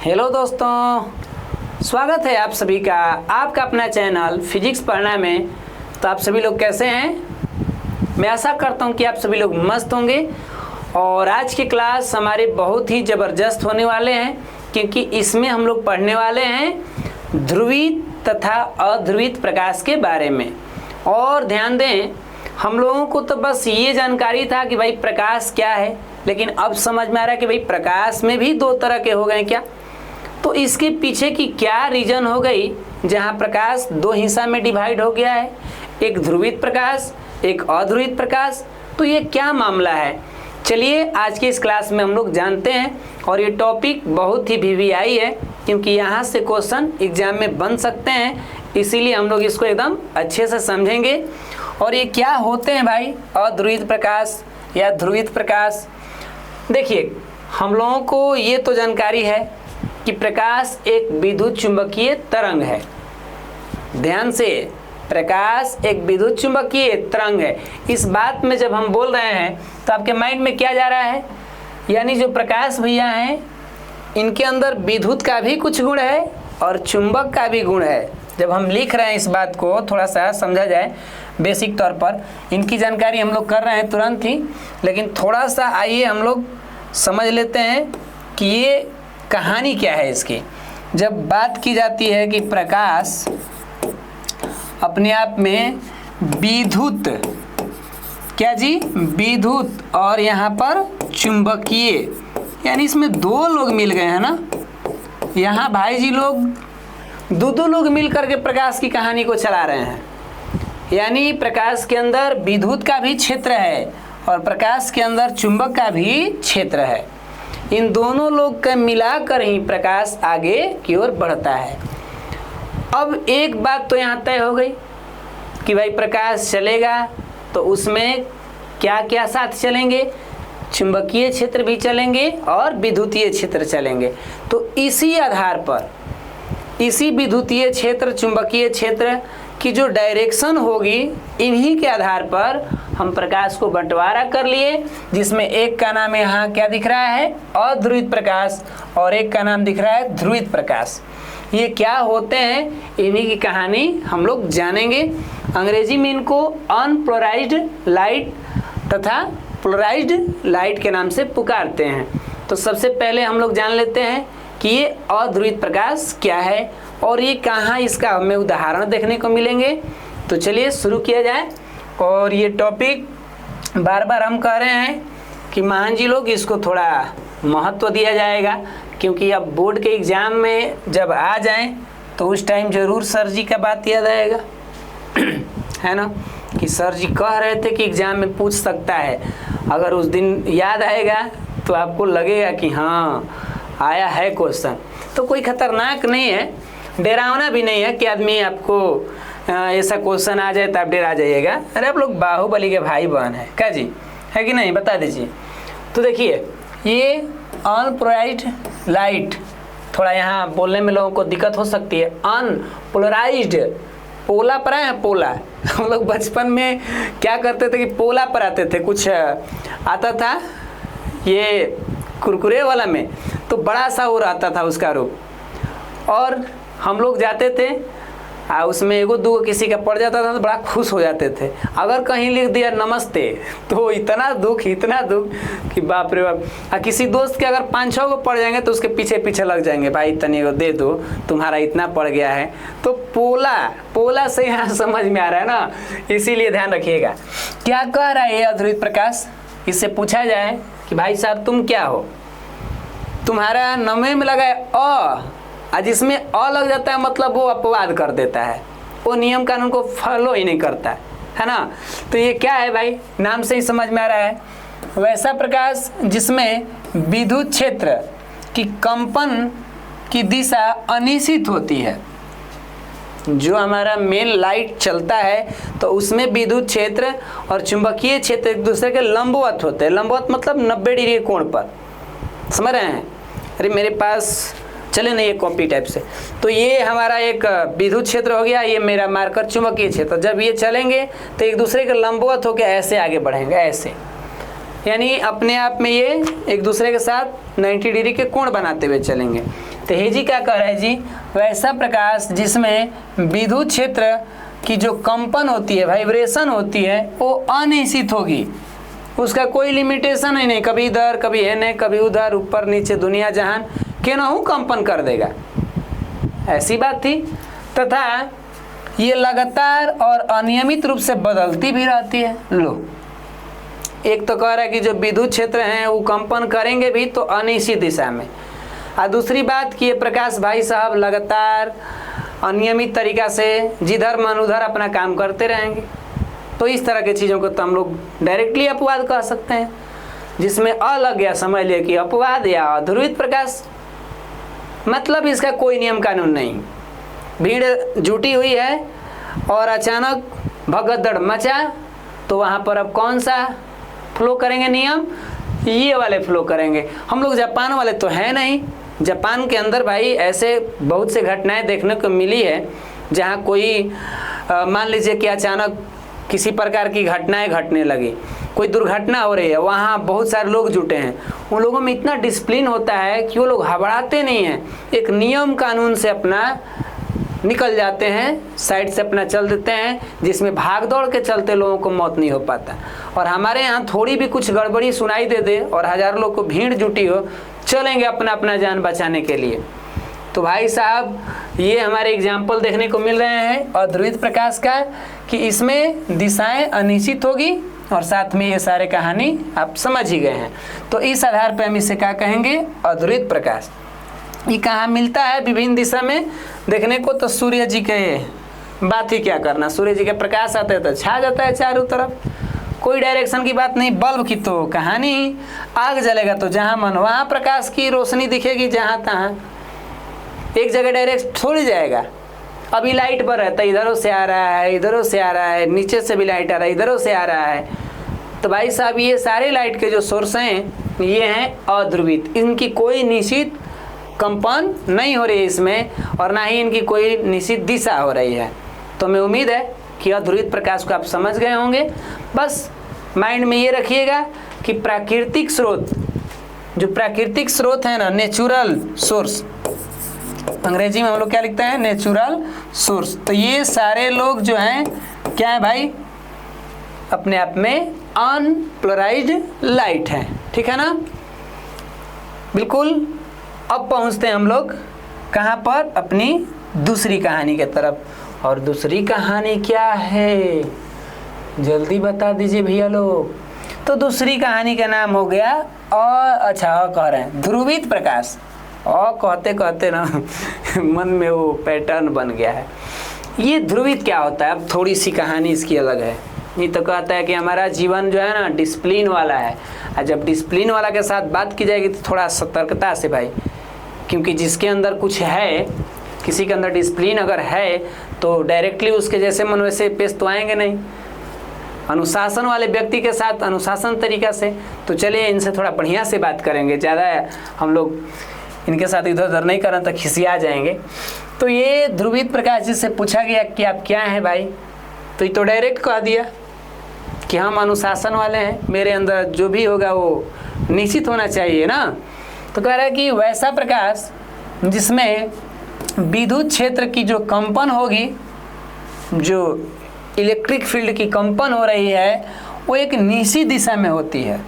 Hello दोस्तों, स्वागत है आप सभी का आपका अपना चैनल फिजिक्स पढ़ना में। तो आप सभी लोग कैसे हैं? मैं आशा करता हूं कि आप सभी लोग मस्त होंगे। और आज की क्लास हमारे बहुत ही ज़बरदस्त होने वाले हैं, क्योंकि इसमें हम लोग पढ़ने वाले हैं ध्रुवित तथा अध्रुवित प्रकाश के बारे में। और ध्यान दें, हम लोगों को तो बस ये जानकारी था कि भाई प्रकाश क्या है, लेकिन अब समझ में आ रहा है कि भाई प्रकाश में भी दो तरह के हो गए क्या। तो इसके पीछे की क्या रीजन हो गई जहाँ प्रकाश दो हिस्सा में डिवाइड हो गया है, एक ध्रुवित प्रकाश एक अध्रुवित प्रकाश। तो ये क्या मामला है, चलिए आज की इस क्लास में हम लोग जानते हैं। और ये टॉपिक बहुत ही वीवीआई है, क्योंकि यहाँ से क्वेश्चन एग्जाम में बन सकते हैं, इसीलिए हम लोग इसको एकदम अच्छे से समझेंगे। और ये क्या होते हैं भाई अध्रुवित प्रकाश या ध्रुवित प्रकाश। देखिए, हम लोगों को ये तो जानकारी है कि प्रकाश एक विद्युत चुंबकीय तरंग है। ध्यान से, प्रकाश एक विद्युत चुंबकीय तरंग है। इस बात में जब हम बोल रहे हैं तो आपके माइंड में क्या जा रहा है, यानी जो प्रकाश भैया हैं इनके अंदर विद्युत का भी कुछ गुण है और चुंबक का भी गुण है। जब हम लिख रहे हैं इस बात को थोड़ा सा समझा जाए बेसिक तौर पर, इनकी जानकारी हम लोग कर रहे हैं तुरंत ही, लेकिन थोड़ा सा आइए हम लोग समझ लेते हैं कि ये कहानी क्या है इसकी। जब बात की जाती है कि प्रकाश अपने आप में विद्युत, क्या जी, विद्युत और यहाँ पर चुंबकीय, यानी इसमें दो लोग मिल गए हैं ना। यहाँ भाई जी लोग दो लोग मिल करके प्रकाश की कहानी को चला रहे हैं। यानी प्रकाश के अंदर विद्युत का भी क्षेत्र है और प्रकाश के अंदर चुंबक का भी क्षेत्र है। इन दोनों लोग का मिलाकर ही प्रकाश आगे की ओर बढ़ता है। अब एक बात तो यहाँ तय हो गई कि भाई प्रकाश चलेगा तो उसमें क्या क्या साथ चलेंगे, चुंबकीय क्षेत्र भी चलेंगे और विद्युतीय क्षेत्र चलेंगे। तो इसी आधार पर, इसी विद्युतीय क्षेत्र चुंबकीय क्षेत्र की जो डायरेक्शन होगी, इन्हीं के आधार पर हम प्रकाश को बंटवारा कर लिए, जिसमें एक का नाम यहाँ क्या दिख रहा है, अध्रुवित प्रकाश, और एक का नाम दिख रहा है ध्रुवित प्रकाश। ये क्या होते हैं, इन्हीं की कहानी हम लोग जानेंगे। अंग्रेजी में इनको अनपोलराइज्ड लाइट तथा पोलराइज्ड लाइट के नाम से पुकारते हैं। तो सबसे पहले हम लोग जान लेते हैं कि ये अध्रुवित प्रकाश क्या है और ये कहाँ इसका हमें उदाहरण देखने को मिलेंगे। तो चलिए शुरू किया जाए। और ये टॉपिक बार बार हम कह रहे हैं कि महान जी लोग इसको थोड़ा महत्व दिया जाएगा, क्योंकि अब बोर्ड के एग्ज़ाम में जब आ जाएं तो उस टाइम ज़रूर सर जी का बात याद आएगा है ना, कि सर जी कह रहे थे कि एग्ज़ाम में पूछ सकता है। अगर उस दिन याद आएगा तो आपको लगेगा कि हाँ आया है क्वेश्चन। तो कोई खतरनाक नहीं है, डरावना भी नहीं है कि आदमी आपको ऐसा क्वेश्चन आ जाए तो आप डरा जाइएगा। अरे आप लोग बाहुबली के भाई बहन है क्या जी, है कि नहीं, बता दीजिए। तो देखिए, ये अनपोलराइज्ड लाइट, थोड़ा यहाँ बोलने में लोगों को दिक्कत हो सकती है। अनपोलराइज्ड, पोला पर है, पोला हम लोग बचपन में क्या करते थे कि पोला पर आते थे, कुछ आता था ये कुरकुरे वाला में, तो बड़ा सा वो रहता था उसका रूप, और हम लोग जाते थे उसमें एगो दो किसी का पड़ जाता था तो बड़ा खुश हो जाते थे। अगर कहीं लिख दिया नमस्ते तो इतना दुख कि बाप रे बाप। और किसी दोस्त के अगर 5-6 को पड़ जाएंगे तो उसके पीछे पीछे लग जाएंगे, भाई इतने को दे दो, तुम्हारा इतना पड़ गया है। तो पोला से यहाँ समझ में आ रहा है ना, इसीलिए ध्यान रखिएगा। क्या कह रहा है ये अध्रुवित प्रकाश, इससे पूछा जाए कि भाई साहब तुम क्या हो, तुम्हारा नमे में लगा है जिसमें अ लग जाता है मतलब वो अपवाद कर देता है, वो नियम कानून को फॉलो ही नहीं करता है ना। तो ये क्या है भाई, नाम से ही समझ में आ रहा है, वैसा प्रकाश जिसमें विद्युत क्षेत्र की कंपन की दिशा अनिश्चित होती है। जो हमारा मेन लाइट चलता है तो उसमें विद्युत क्षेत्र और चुंबकीय क्षेत्र एक दूसरे के लंबवत होते हैं। लंबवत मतलब 90 डिग्री कोण पर, समझ रहे हैं। अरे मेरे पास चले नहीं ये कॉपी टाइप से, तो ये हमारा एक विद्युत क्षेत्र हो गया, ये मेरा मार्कर चुंबकीय क्षेत्र। जब ये चलेंगे तो एक दूसरे के लंबवत होकर ऐसे आगे बढ़ेंगे, ऐसे, यानी अपने आप में ये एक दूसरे के साथ 90 डिग्री के कोण बनाते हुए चलेंगे। तो हे जी क्या कह रहा है जी, वैसा प्रकाश जिसमें विद्युत क्षेत्र की जो कंपन होती है, वाइब्रेशन होती है, वो अनिश्चित होगी, उसका कोई लिमिटेशन ही नहीं, कभी इधर कभी एने कभी उधर, ऊपर नीचे दुनिया जहान केनाहू कंपन कर देगा, ऐसी बात थी। तथा ये लगातार और अनियमित रूप से बदलती भी रहती है। लो, एक तो कह रहा है कि जो विद्युत क्षेत्र हैं वो कंपन करेंगे भी तो अनिश्चित दिशा में, और दूसरी बात कि ये प्रकाश भाई साहब लगातार अनियमित तरीका से जिधर मन उधर अपना काम करते रहेंगे। तो इस तरह की चीज़ों को तो हम लोग डायरेक्टली अपवाद कह सकते हैं, जिसमें अलग या समझ लिया कि अपवाद या अध्रुवित प्रकाश, मतलब इसका कोई नियम कानून नहीं। भीड़ जुटी हुई है और अचानक भगदड़ मचा, तो वहाँ पर अब कौन सा फ्लो करेंगे नियम, ये वाले फ्लो करेंगे। हम लोग जापान वाले तो हैं नहीं। जापान के अंदर भाई ऐसे बहुत से घटनाएं देखने को मिली है जहाँ कोई मान लीजिए कि अचानक किसी प्रकार की घटनाएं घटने लगी, कोई दुर्घटना हो रही है, वहाँ बहुत सारे लोग जुटे हैं, उन लोगों में इतना डिसिप्लिन होता है कि वो लोग घबराते नहीं हैं, एक नियम कानून से अपना निकल जाते हैं, साइड से अपना चल देते हैं, जिसमें भाग दौड़ के चलते लोगों को मौत नहीं हो पाता। और हमारे यहाँ थोड़ी भी कुछ गड़बड़ी सुनाई दे दे और हज़ारों लोग को भीड़ जुटी हो, चलेंगे अपना अपना जान बचाने के लिए। तो भाई साहब ये हमारे एग्जाम्पल देखने को मिल रहे हैं अध्रुवित प्रकाश का, कि इसमें दिशाएं अनिश्चित होगी, और साथ में ये सारे कहानी आप समझ ही गए हैं। तो इस आधार पर हम इसे क्या कहेंगे, अध्रुवित प्रकाश। ये कहाँ मिलता है विभिन्न दिशा में देखने को, तो सूर्य जी के बात ही क्या करना, सूर्य जी के प्रकाश आते हैं तो छा जाता है चारों तरफ, कोई डायरेक्शन की बात नहीं। बल्ब की तो कहानी ही, आग जलेगा तो जहाँ मन वहाँ प्रकाश की रोशनी दिखेगी, जहाँ तहाँ, एक जगह डायरेक्ट थोड़ी जाएगा। अभी लाइट पर रहता है, इधरों से आ रहा है, इधरों से आ रहा है, नीचे से भी लाइट आ रहा है, इधरों से आ रहा है। तो भाई साहब ये सारे लाइट के जो सोर्स हैं ये हैं अध्रुवित, इनकी कोई निश्चित कंपन नहीं हो रही है इसमें, और ना ही इनकी कोई निश्चित दिशा हो रही है। तो मैं उम्मीद है कि अध्रुवित प्रकाश को आप समझ गए होंगे। बस माइंड में ये रखिएगा कि प्राकृतिक स्रोत, जो प्राकृतिक स्रोत है ना, नेचुरल सोर्स, अंग्रेजी में हम लोग क्या लिखते हैं, नेचुरल सोर्स। तो ये सारे लोग जो हैं क्या है भाई, अपने आप में अनपोलराइज्ड लाइट हैं, ठीक है ना, बिल्कुल। अब पहुंचते हैं हम लोग कहाँ पर, अपनी दूसरी कहानी के तरफ। और दूसरी कहानी क्या है, जल्दी बता दीजिए भैया लोग। तो दूसरी कहानी का नाम हो गया कह रहे हैं ध्रुवित प्रकाश। और कहते कहते ना मन में वो पैटर्न बन गया है। ये ध्रुवित क्या होता है, अब थोड़ी सी कहानी इसकी अलग है। ये तो कहता है कि हमारा जीवन जो है ना डिसिप्लिन वाला है, और जब डिसिप्लिन वाला के साथ बात की जाएगी तो थोड़ा सतर्कता से भाई, क्योंकि जिसके अंदर कुछ है, किसी के अंदर डिसिप्लिन अगर है तो डायरेक्टली उसके जैसे मन वैसे पेश तो आएंगे नहीं। अनुशासन वाले व्यक्ति के साथ अनुशासन तरीका से, तो चलिए इनसे थोड़ा बढ़िया से बात करेंगे, ज़्यादा हम लोग इनके साथ इधर उधर नहीं करें तो खिसिया जाएंगे। तो ये ध्रुवित प्रकाश जी से पूछा गया कि आप क्या हैं भाई, तो ये तो डायरेक्ट कह दिया कि हम अनुशासन वाले हैं, मेरे अंदर जो भी होगा वो निश्चित होना चाहिए ना। तो कह रहा है कि वैसा प्रकाश जिसमें विद्युत क्षेत्र की जो कंपन होगी, जो इलेक्ट्रिक फील्ड की कंपन हो रही है, वो एक निश्चित दिशा में होती है।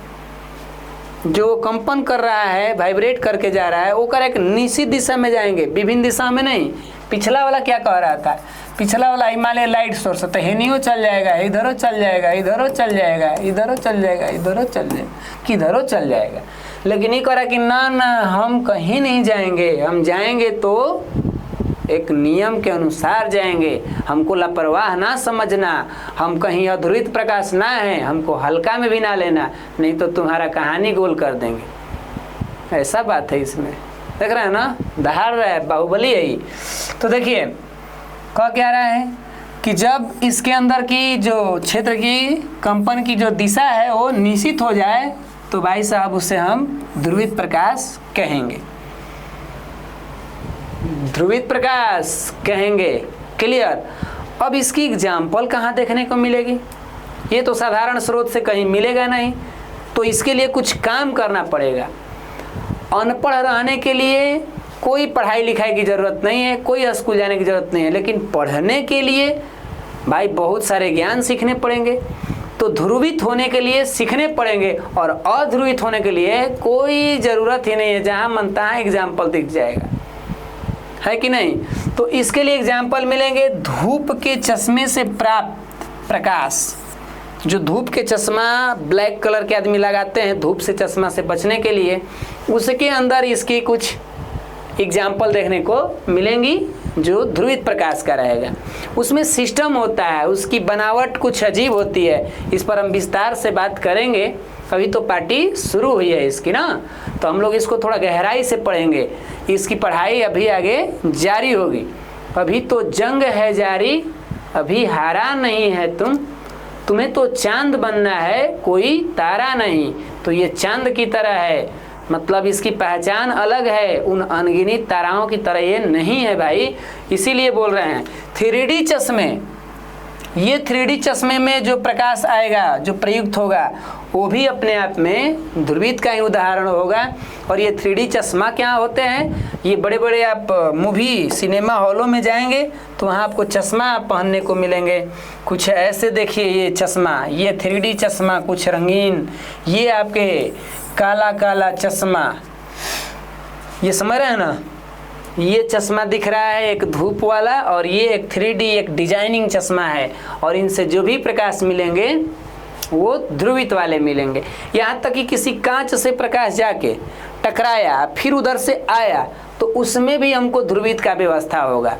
जो कंपन कर रहा है, वाइब्रेट करके जा रहा है, वो कर एक निश्चित दिशा में जाएंगे, विभिन्न दिशा में नहीं। पिछला वाला क्या कह रहा था, पिछला वाला हिमालय लाइट सोर्स तो हेनियो चल जाएगा, इधरों चल जाएगा, इधरों चल जाएगा, इधरों चल जाएगा, इधरों चल जाएगा, किधरों चल जाएगा। लेकिन ये कह रहा कि ना ना, हम कहीं नहीं जाएंगे, हम जाएंगे तो एक नियम के अनुसार जाएंगे, हमको लापरवाह ना समझना, हम कहीं अध्रुवित प्रकाश ना है, हमको हल्का में भी ना लेना, नहीं तो तुम्हारा कहानी गोल कर देंगे। ऐसा बात है इसमें, देख रहे हैं ना, दहाड़ रहा है, बाहुबली है ये। तो देखिए कह क्या रहा है कि जब इसके अंदर की जो क्षेत्र की कंपन की जो दिशा है वो निश्चित हो जाए तो भाई साहब उसे हम ध्रुवित प्रकाश कहेंगे, ध्रुवित प्रकाश कहेंगे। क्लियर। अब इसकी एग्जाम्पल कहाँ देखने को मिलेगी, ये तो साधारण स्रोत से कहीं मिलेगा नहीं, तो इसके लिए कुछ काम करना पड़ेगा। अनपढ़ रहने के लिए कोई पढ़ाई लिखाई की ज़रूरत नहीं है, कोई स्कूल जाने की ज़रूरत नहीं है, लेकिन पढ़ने के लिए भाई बहुत सारे ज्ञान सीखने पड़ेंगे। तो ध्रुवित होने के लिए सीखने पड़ेंगे और अध्रुवित होने के लिए कोई ज़रूरत ही नहीं है, जहाँ मनता है एग्जाम्पल दिख जाएगा, है कि नहीं। तो इसके लिए एग्जाम्पल मिलेंगे धूप के चश्मे से प्राप्त प्रकाश। जो धूप के चश्मा ब्लैक कलर के आदमी लगाते हैं धूप से चश्मा से बचने के लिए, उसके अंदर इसकी कुछ एग्जाम्पल देखने को मिलेंगी जो ध्रुवित प्रकाश का रहेगा। उसमें सिस्टम होता है, उसकी बनावट कुछ अजीब होती है, इस पर हम विस्तार से बात करेंगे। अभी तो पार्टी शुरू हुई है इसकी ना, तो हम लोग इसको थोड़ा गहराई से पढ़ेंगे। इसकी पढ़ाई अभी आगे जारी होगी। अभी तो जंग है जारी, अभी हारा नहीं है तुम्हें तो चांद बनना है, कोई तारा नहीं। तो ये चांद की तरह है, मतलब इसकी पहचान अलग है, उन अनगिनत ताराओं की तरह ये नहीं है भाई। इसीलिए बोल रहे हैं 3D चश्मे, ये 3D चश्मे में जो प्रकाश आएगा, जो प्रयुक्त होगा, वो भी अपने आप में ध्रुवित का ही उदाहरण होगा। और ये 3D चश्मा क्या होते हैं, ये बड़े बड़े आप मूवी सिनेमा हॉलों में जाएंगे तो वहाँ आपको चश्मा पहनने को मिलेंगे। कुछ ऐसे देखिए ये चश्मा, ये 3D चश्मा कुछ रंगीन, ये आपके काला काला चश्मा, ये समझ रहे हैं ना। ये चश्मा दिख रहा है एक धूप वाला, और ये एक 3D एक डिजाइनिंग चश्मा है, और इनसे जो भी प्रकाश मिलेंगे वो ध्रुवित वाले मिलेंगे। यहाँ तक कि किसी कांच से प्रकाश जाके टकराया फिर उधर से आया तो उसमें भी हमको ध्रुवित का व्यवस्था होगा,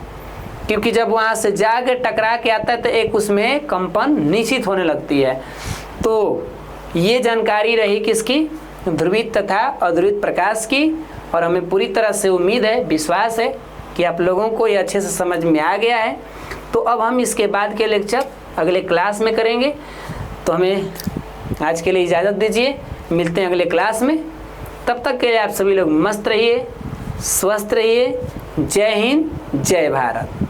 क्योंकि जब वहाँ से जाके टकरा के आता है तो एक उसमें कंपन निश्चित होने लगती है। तो ये जानकारी रही किसकी, ध्रुवित तथा अध्रुवित प्रकाश की। और हमें पूरी तरह से उम्मीद है, विश्वास है कि आप लोगों को ये अच्छे से समझ में आ गया है। तो अब हम इसके बाद के लेक्चर अगले क्लास में करेंगे। तो हमें आज के लिए इजाज़त दीजिए, मिलते हैं अगले क्लास में। तब तक के लिए आप सभी लोग मस्त रहिए, स्वस्थ रहिए। जय हिंद, जय भारत।